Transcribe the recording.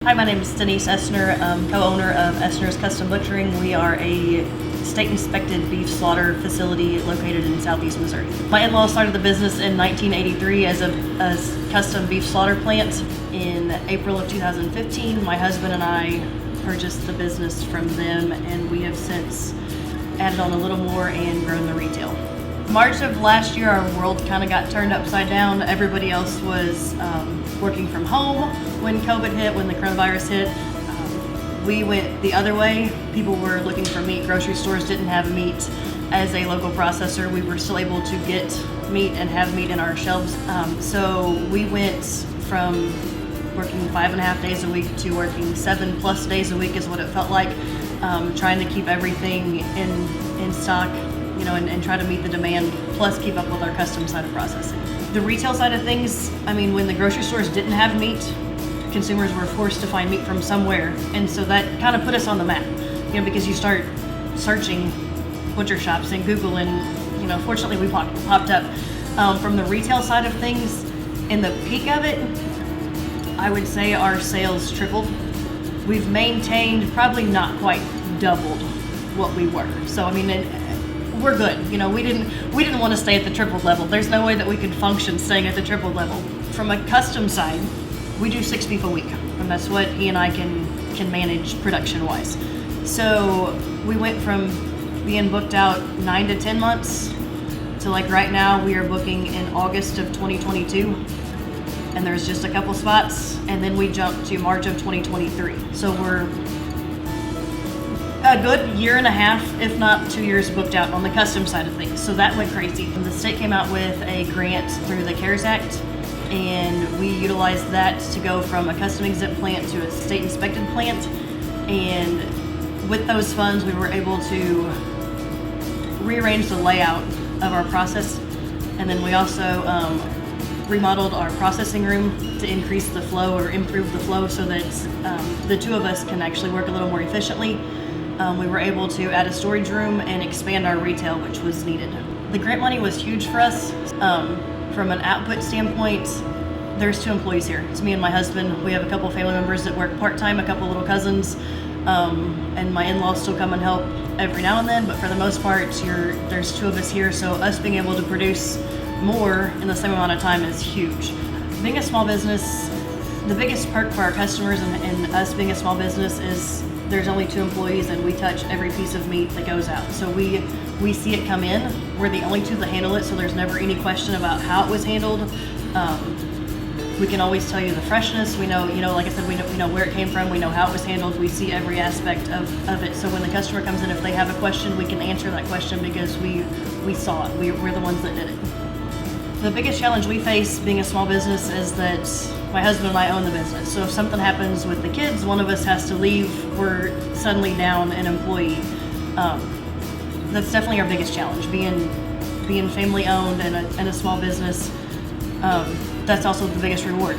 Hi, my name is Denise Essner, co-owner of Essner's Custom Butchering. We are a state-inspected beef slaughter facility located in southeast Missouri. My in-laws started the business in 1983 as a custom beef slaughter plant. In April of 2015, my husband and I purchased the business from them, and we have since added on a little more and grown the retail. March of last year, our world kind of got turned upside down. Everybody else was working from home when COVID hit, when the coronavirus hit. We went the other way. People were looking for meat. Grocery stores didn't have meat. As a local processor, we were still able to get meat and have meat in our shelves. So we went from working 5.5 days a week to working 7+ days a week is what it felt like, trying to keep everything in stock, and try to meet the demand, plus keep up with our custom side of processing. The retail side of things, when the grocery stores didn't have meat, consumers were forced to find meat from somewhere, and so that kind of put us on the map, because you start searching butcher shops and Google, and fortunately we popped up. From the retail side of things, in the peak of it, I would say our sales tripled. We've maintained, probably not quite doubled what we were. So we're good. We didn't want to stay at the tripled level. There's no way that we could function staying at the tripled level. From a custom side, we do 6 beef a week, and that's what he and I can manage production wise. So we went from being booked out 9 to 10 months to right now we are booking in August of 2022, and there's just a couple spots, and then we jumped to March of 2023. So we're a good 1.5 years, if not 2 years, booked out on the custom side of things. So that went crazy. And the state came out with a grant through the CARES Act, and we utilized that to go from a custom exempt plant to a state inspected plant. And with those funds, we were able to rearrange the layout of our process. And then we also remodeled our processing room to increase the flow or improve the flow so that the two of us can actually work a little more efficiently. We were able to add a storage room and expand our retail, which was needed. The grant money was huge for us. From an output standpoint, there's 2 employees here. It's me and my husband. We have a couple family members that work part-time, a couple little cousins, and my in-laws still come and help every now and then, but for the most part, there's 2 of us here, so us being able to produce more in the same amount of time is huge. Being a small business, the biggest perk for our customers and us being a small business is there's only 2 employees, and we touch every piece of meat that goes out. So we see it come in. We're the only 2 that handle it, so there's never any question about how it was handled. We can always tell you the freshness. We know, like I said, we know where it came from. We know how it was handled. We see every aspect of it. So when the customer comes in, if they have a question, we can answer that question because we saw it. We're the ones that did it. The biggest challenge we face being a small business is that my husband and I own the business. So if something happens with the kids, one of us has to leave, we're suddenly down an employee. That's definitely our biggest challenge, being family owned and a small business. That's also the biggest reward.